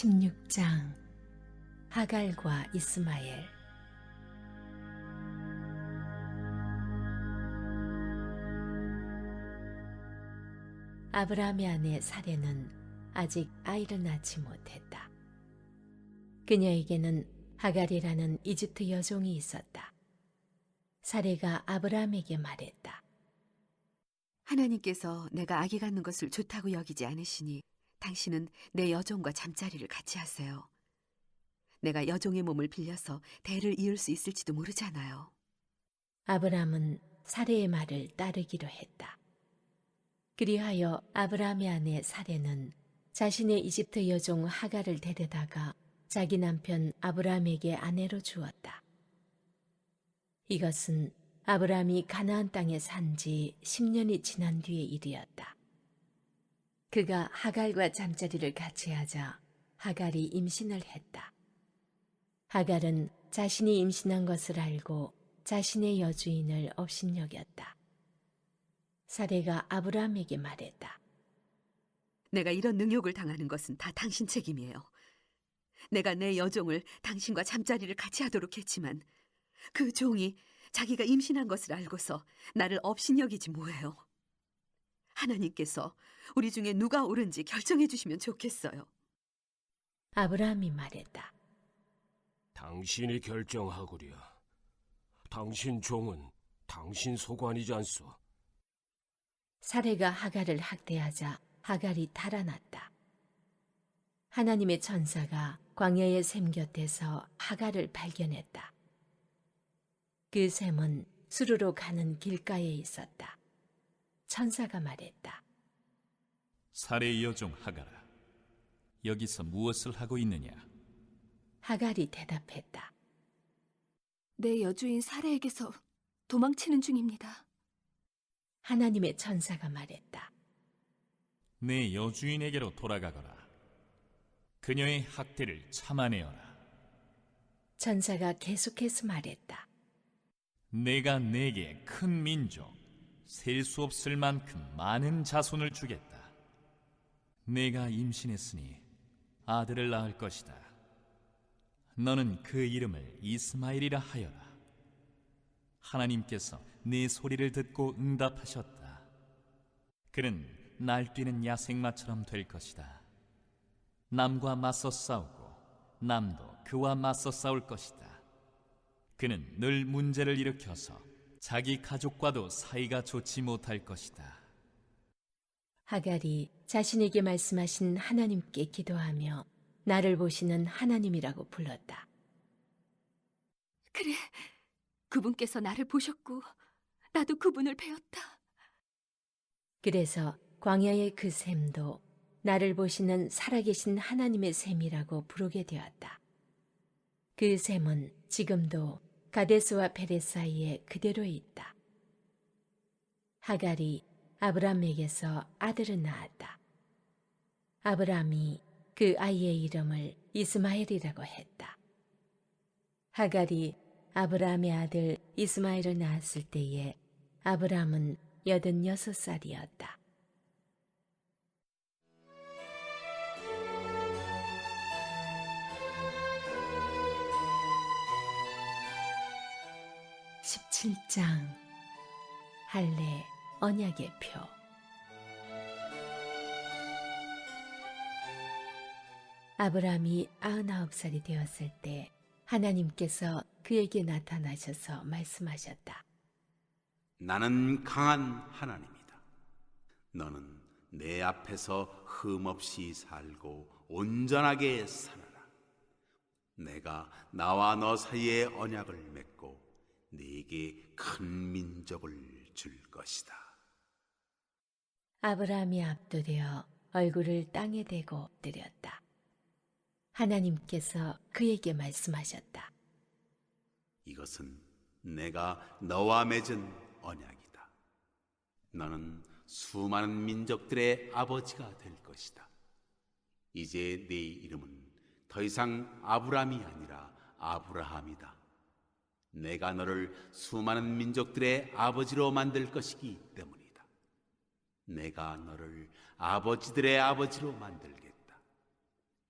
16장 하갈과 이스마엘. 아브라함의 아내 사레는 아직 아이를 낳지 못했다. 그녀에게는 하갈이라는 이집트 여종이 있었다. 사레가 아브라함에게 말했다. 하나님께서 내가 아기 갖는 것을 좋다고 여기지 않으시니 당신은 내 여종과 잠자리를 같이 하세요. 내가 여종의 몸을 빌려서 대를 이을 수 있을지도 모르잖아요. 아브라함은 사레의 말을 따르기로 했다. 그리하여 아브라함의 아내 사레는 자신의 이집트 여종 하갈을 데려다가 자기 남편 아브라함에게 아내로 주었다. 이것은 아브라함이 가나안 땅에 산 지 10년이 지난 뒤의 일이었다. 그가 하갈과 잠자리를 같이 하자 하갈이 임신을 했다. 하갈은 자신이 임신한 것을 알고 자신의 여주인을 업신여겼다. 사레가 아브라함에게 말했다. 내가 이런 능욕을 당하는 것은 다 당신 책임이에요. 내가 내 여종을 당신과 잠자리를 같이 하도록 했지만 그 종이 자기가 임신한 것을 알고서 나를 업신여기지 뭐예요. 하나님께서 우리 중에 누가 옳은지 결정해 주시면 좋겠어요. 아브라함이 말했다. 당신이 결정하구려. 당신 종은 당신 소관이지 않소. 사레가 하갈을 학대하자 하갈이 달아났다. 하나님의 천사가 광야의 샘 곁에서 하갈을 발견했다. 그 샘은 수르로 가는 길가에 있었다. 천사가 말했다. 사레의 여종 하갈아, 여기서 무엇을 하고 있느냐? 하갈이 대답했다. 내 여주인 사레에게서 도망치는 중입니다. 하나님의 천사가 말했다. 내 여주인에게로 돌아가거라. 그녀의 학대를 참아내어라. 천사가 계속해서 말했다. 내가 내게 큰 민족, 셀 수 없을 만큼 많은 자손을 주겠다. 내가 임신했으니 아들을 낳을 것이다. 너는 그 이름을 이스마엘이라 하여라. 하나님께서 네 소리를 듣고 응답하셨다. 그는 날뛰는 야생마처럼 될 것이다. 남과 맞서 싸우고 남도 그와 맞서 싸울 것이다. 그는 늘 문제를 일으켜서 자기 가족과도 사이가 좋지 못할 것이다. 하갈이 자신에게 말씀하신 하나님께 기도하며 나를 보시는 하나님이라고 불렀다. 그래, 그분께서 나를 보셨고 나도 그분을 배웠다. 그래서 광야의 그 샘도 나를 보시는 살아계신 하나님의 샘이라고 부르게 되었다. 그 샘은 지금도 가데스와 베레스 사이에 그대로 있다. 하갈이 아브라함에게서 아들을 낳았다. 아브라함이 그 아이의 이름을 이스마엘이라고 했다. 하갈이 아브라함의 아들 이스마엘을 낳았을 때에 아브라함은 86살이었다. (17장) 할례 언약의 표. 아브라함이 99살이 되었을 때 하나님께서 그에게 나타나셔서 말씀하셨다. 나는 강한 하나님이다. 너는 내 앞에서 흠없이 살고 온전하게 살아라. 내가 나와 너 사이에 언약을 맺고 네게 큰 민족을 줄 것이다. 아브라함이 압도되어 얼굴을 땅에 대고 엎드렸다. 하나님께서 그에게 말씀하셨다. 이것은 내가 너와 맺은 언약이다. 너는 수많은 민족들의 아버지가 될 것이다. 이제 네 이름은 더 이상 아브람이 아니라 아브라함이다. 내가 너를 수많은 민족들의 아버지로 만들 것이기 때문이다. 내가 너를 아버지들의 아버지로 만들겠다.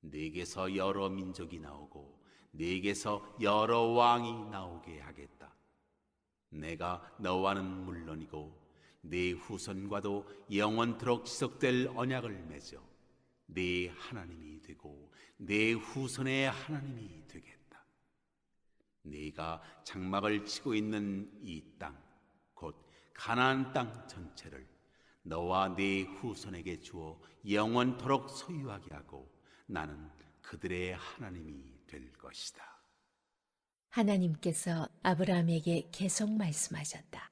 네게서 여러 민족이 나오고 네게서 여러 왕이 나오게 하겠다. 내가 너와는 물론이고 네 후손과도 영원토록 지속될 언약을 맺어 네 하나님이 되고 네 후손의 하나님이 되겠다. 네가 장막을 치고 있는 이 땅, 곧 가나안 땅 전체를 너와 네 후손에게 주어 영원토록 소유하게 하고 나는 그들의 하나님이 될 것이다. 하나님께서 아브라함에게 계속 말씀하셨다.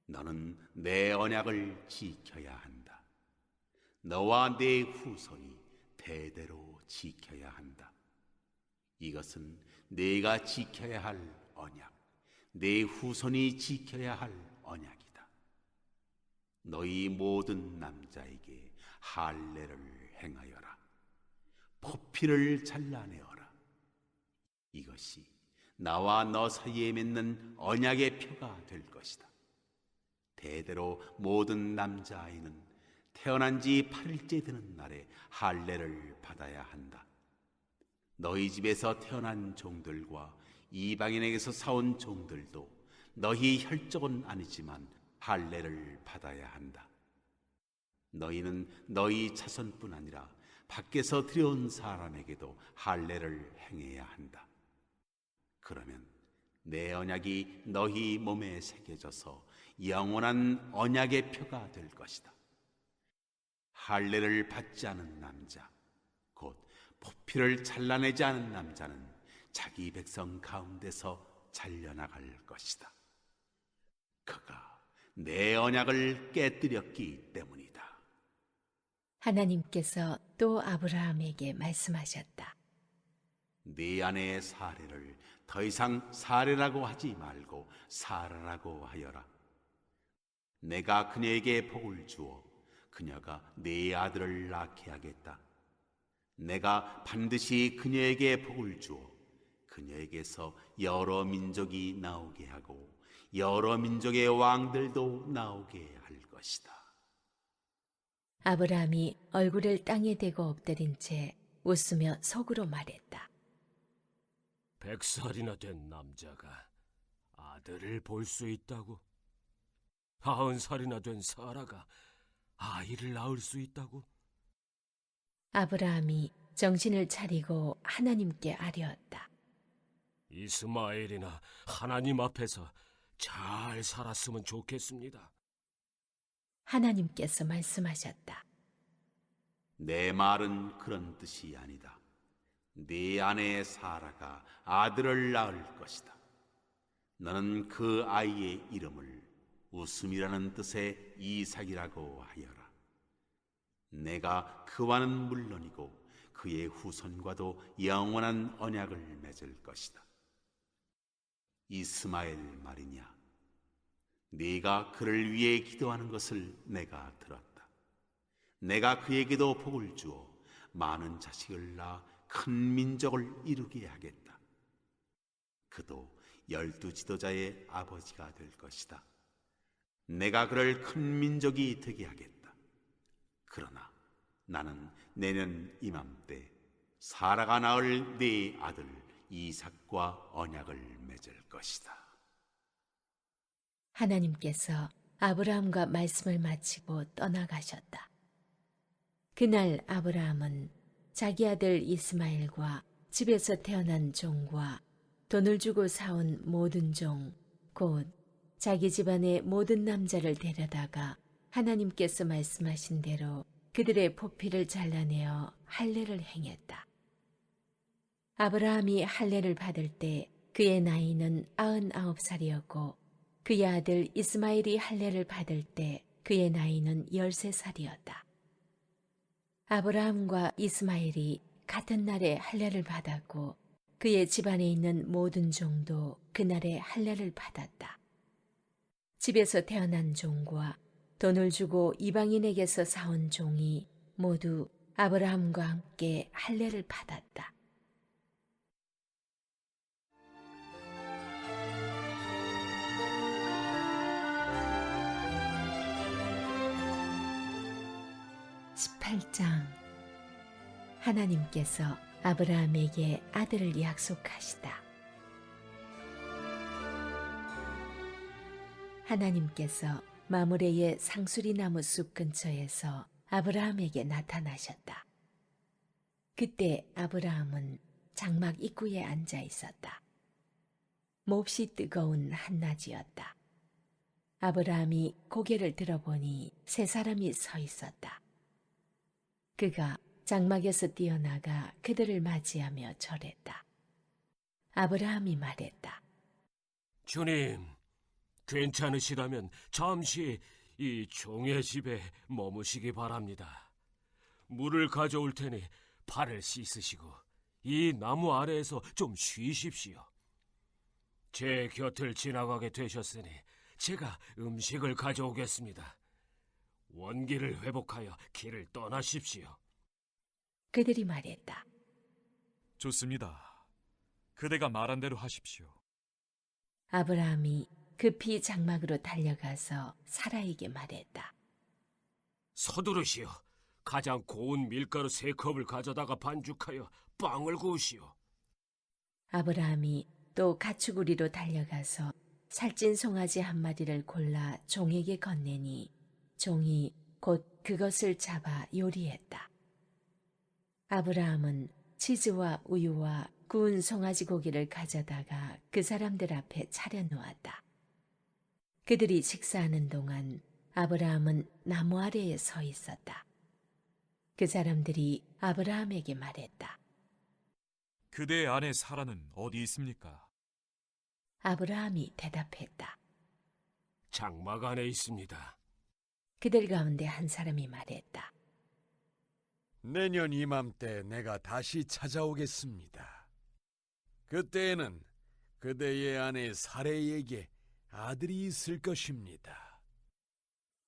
너는 내 언약을 지켜야 한다. 너와 네 후손이 대대로 지켜야 한다. 이것은 네가 지켜야 할 언약, 네 후손이 지켜야 할 언약이다. 너희 모든 남자에게 할례를 행하여라. 포피를 잘라내어라. 이것이 나와 너 사이에 맺는 언약의 표가 될 것이다. 대대로 모든 남자아이는 태어난 지 8일째 되는 날에 할례를 받아야 한다. 너희 집에서 태어난 종들과 이방인에게서 사온 종들도 너희 혈족은 아니지만 할례를 받아야 한다. 너희는 너희 자손뿐 아니라 밖에서 들여온 사람에게도 할례를 행해야 한다. 그러면 내 언약이 너희 몸에 새겨져서 영원한 언약의 표가 될 것이다. 할례를 받지 않은 남자, 곧 포피를 잘라내지 않은 남자는 자기 백성 가운데서 잘려나갈 것이다. 그가 내 언약을 깨뜨렸기 때문이다. 하나님께서 또 아브라함에게 말씀하셨다. 네 아내의 사례를 더 이상 사례라고 하지 말고 사라라고 하여라. 내가 그녀에게 복을 주어 그녀가 네 아들을 낳게 하겠다. 내가 반드시 그녀에게 복을 주어 그녀에게서 여러 민족이 나오게 하고 여러 민족의 왕들도 나오게 할 것이다. 아브라함이 얼굴을 땅에 대고 엎드린 채 웃으며 속으로 말했다. 100살이나 된 남자가 아들을 볼 수 있다고? 90살이나 된 사라가 아이를 낳을 수 있다고? 아브라함이 정신을 차리고 하나님께 아뢰었다. 이스마엘이나 하나님 앞에서 잘 살았으면 좋겠습니다. 하나님께서 말씀하셨다. 내 말은 그런 뜻이 아니다. 네 아내 사라가 아들을 낳을 것이다. 너는 그 아이의 이름을 웃음이라는 뜻의 이삭이라고 하여라. 내가 그와는 물론이고 그의 후손과도 영원한 언약을 맺을 것이다. 이스마엘 말이냐? 네가 그를 위해 기도하는 것을 내가 들었다. 내가 그에게도 복을 주어 많은 자식을 낳아 큰 민족을 이루게 하겠다. 그도 12 지도자의 아버지가 될 것이다. 내가 그를 큰 민족이 되게 하겠다. 그러나 나는 내년 이맘때 사라가 낳을 네 아들 이삭과 언약을 맺을 것이다. 하나님께서 아브라함과 말씀을 마치고 떠나가셨다. 그날 아브라함은 자기 아들 이스마엘과 집에서 태어난 종과 돈을 주고 사온 모든 종, 곧 자기 집안의 모든 남자를 데려다가 하나님께서 말씀하신 대로 그들의 포피를 잘라내어 할례를 행했다. 아브라함이 할례를 받을 때 그의 나이는 99살이었고 그의 아들 이스마엘이 할례를 받을 때 그의 나이는 13살이었다. 아브라함과 이스마엘이 같은 날에 할례를 받았고 그의 집안에 있는 모든 종도 그날에 할례를 받았다. 집에서 태어난 종과 돈을 주고 이방인에게서 사온 종이 모두 아브라함과 함께 할례를 받았다. (18장) 하나님께서 아브라함에게 아들을 약속하시다. 하나님께서 마므레의 상수리 나무 숲 근처에서 아브라함에게 나타나셨다. 그때 아브라함은 장막 입구에 앉아 있었다. 몹시 뜨거운 한낮이었다. 아브라함이 고개를 들어보니 세 사람이 서 있었다. 그가 장막에서 뛰어나가 그들을 맞이하며 절했다. 아브라함이 말했다. 주님, 괜찮으시다면 잠시 이 종의 집에 머무시기 바랍니다. 물을 가져올 테니 발을 씻으시고 이 나무 아래에서 좀 쉬십시오. 제 곁을 지나가게 되셨으니 제가 음식을 가져오겠습니다. 원기를 회복하여 길을 떠나십시오. 그들이 말했다. 좋습니다. 그대가 말한 대로 하십시오. 아브라함이 급히 장막으로 달려가서 사라에게 말했다. 서두르시오. 가장 고운 밀가루 3컵을 가져다가 반죽하여 빵을 구우시오. 아브라함이 또 가축우리로 달려가서 살찐 송아지 한 마리를 골라 종에게 건네니 종이 곧 그것을 잡아 요리했다. 아브라함은 치즈와 우유와 구운 송아지 고기를 가져다가 그 사람들 앞에 차려놓았다. 그들이 식사하는 동안 아브라함은 나무 아래에 서 있었다. 그 사람들이 아브라함에게 말했다. 그대의 아내 사라는 어디 있습니까? 아브라함이 대답했다. 장막 안에 있습니다. 그들 가운데 한 사람이 말했다. 내년 이맘때 내가 다시 찾아오겠습니다. 그때에는 그대의 아내 사레에게 아들이 있을 것입니다.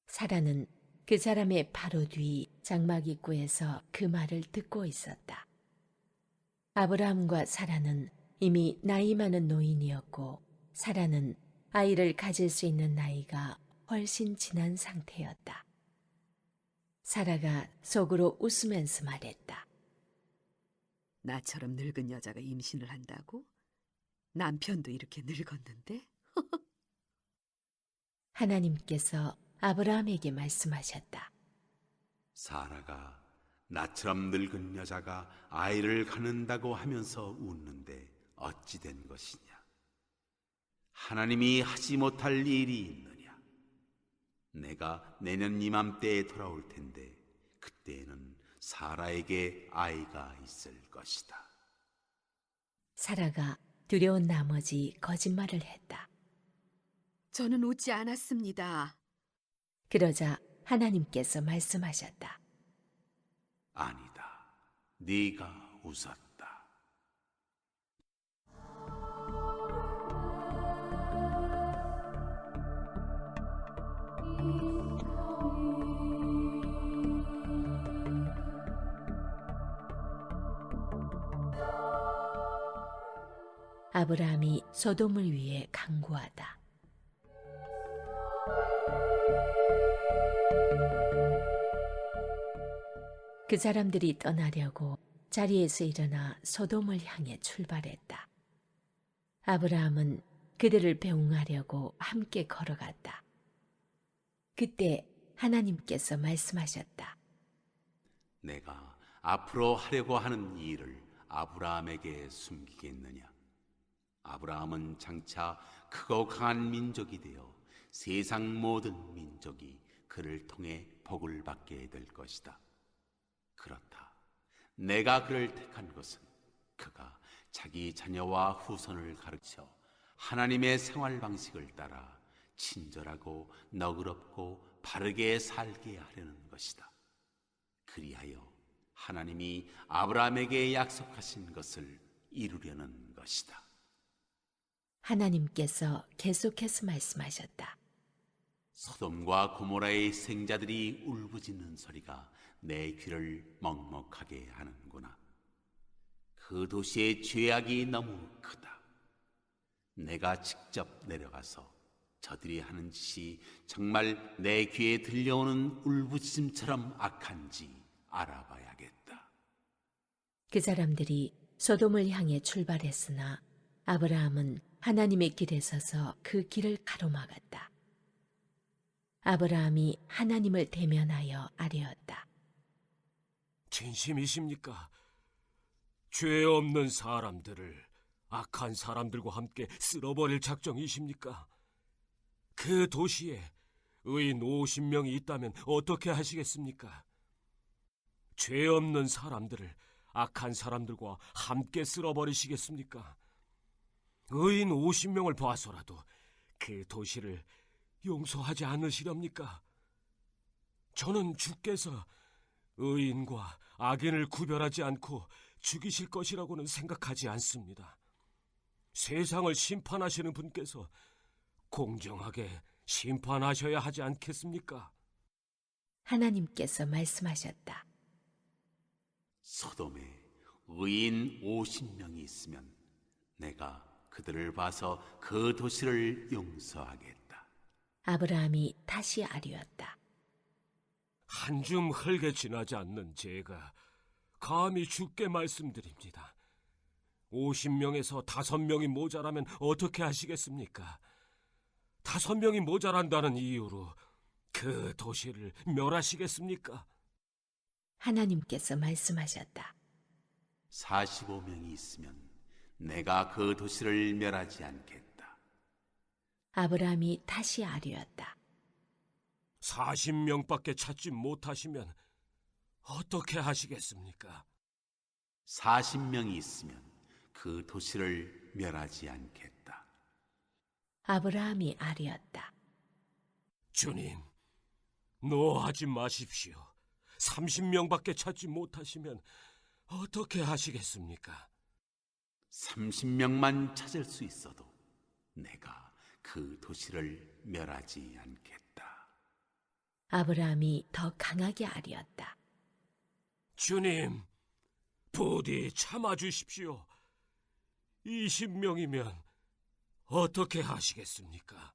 사라는 그 사람의 바로 뒤 장막 입구에서 그 말을 듣고 있었다. 아브라함과 사라는 이미 나이 많은 노인이었고 사라는 아이를 가질 수 있는 나이가 훨씬 지난 상태였다. 사라가 속으로 웃으면서 말했다. 나처럼 늙은 여자가 임신을 한다고? 남편도 이렇게 늙었는데? 하나님께서 아브라함에게 말씀하셨다. 사라가 나처럼 늙은 여자가 아이를 갖는다고 하면서 웃는데 어찌 된 것이냐? 하나님이 하지 못할 일이 있느냐? 내가 내년 이맘때에 돌아올 텐데 그때에는 사라에게 아이가 있을 것이다. 사라가 두려운 나머지 거짓말을 했다. 저는 웃지 않았습니다. 그러자 하나님께서 말씀하셨다. 아니다. 네가 웃었다. 아브라함이 소돔을 위해 강구하다. 그 사람들이 떠나려고 자리에서 일어나 소돔을 향해 출발했다. 아브라함은 그들을 배웅하려고 함께 걸어갔다. 그때 하나님께서 말씀하셨다. 내가 앞으로 하려고 하는 일을 아브라함에게 숨기겠느냐? 아브라함은 장차 크고 강한 민족이 되어 세상 모든 민족이 그를 통해 복을 받게 될 것이다. 그렇다. 내가 그를 택한 것은 그가 자기 자녀와 후손을 가르쳐 하나님의 생활 방식을 따라 친절하고 너그럽고 바르게 살게 하려는 것이다. 그리하여 하나님이 아브라함에게 약속하신 것을 이루려는 것이다. 하나님께서 계속해서 말씀하셨다. 소돔과 고모라의 생자들이 울부짖는 소리가 내 귀를 먹먹하게 하는구나. 그 도시의 죄악이 너무 크다. 내가 직접 내려가서 저들이 하는 짓이 정말 내 귀에 들려오는 울부짖음처럼 악한지 알아봐야겠다. 그 사람들이 소돔을 향해 출발했으나 아브라함은 하나님의 길에 서서 그 길을 가로막았다. 아브라함이 하나님을 대면하여 아뢰었다. 진심이십니까? 죄 없는 사람들을 악한 사람들과 함께 쓸어버릴 작정이십니까? 그 도시에 의인 50명이 있다면 어떻게 하시겠습니까? 죄 없는 사람들을 악한 사람들과 함께 쓸어버리시겠습니까? 의인 50명을 봐서라도 그 도시를 용서하지 않으시렵니까? 저는 주께서 의인과 악인을 구별하지 않고 죽이실 것이라고는 생각하지 않습니다. 세상을 심판하시는 분께서 공정하게 심판하셔야 하지 않겠습니까? 하나님께서 말씀하셨다. 소돔에 의인 50명이 있으면 내가 그들을 봐서 그 도시를 용서하겠다. 아브라함이 다시 아뢰었다. 한 줌 흙에 지나지 않는 제가 감히 주께 말씀드립니다. 50명에서 5명이 모자라면 어떻게 하시겠습니까? 5명이 모자란다는 이유로 그 도시를 멸하시겠습니까? 하나님께서 말씀하셨다. 45명이 있으면 내가 그 도시를 멸하지 않겠다. 아브라함이 다시 아뢰었다. 40명밖에 찾지 못하시면 어떻게 하시겠습니까? 40명이 있으면 그 도시를 멸하지 않겠다. 아브라함이 아뢰었다. 주님, 노하지 마십시오. 30명밖에 찾지 못하시면 어떻게 하시겠습니까? 30명만 찾을 수 있어도 내가 그 도시를 멸하지 않겠다. 아브라함이 더 강하게 아뢰었다. 주님, 부디 참아주십시오. 20명이면 어떻게 하시겠습니까?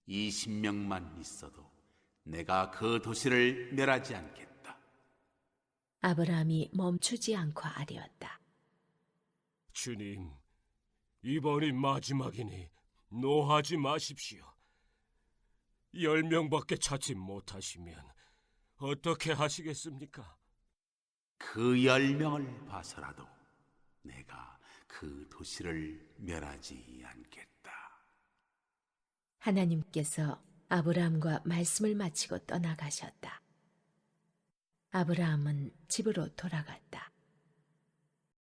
20명만 있어도 내가 그 도시를 멸하지 않겠다. 아브라함이 멈추지 않고 아뢰었다. 주님, 이번이 마지막이니 노하지 마십시오. 10명밖에 찾지 못하시면 어떻게 하시겠습니까? 그 10명을 봐서라도 내가 그 도시를 멸하지 않겠다. 하나님께서 아브라함과 말씀을 마치고 떠나가셨다. 아브라함은 집으로 돌아갔다.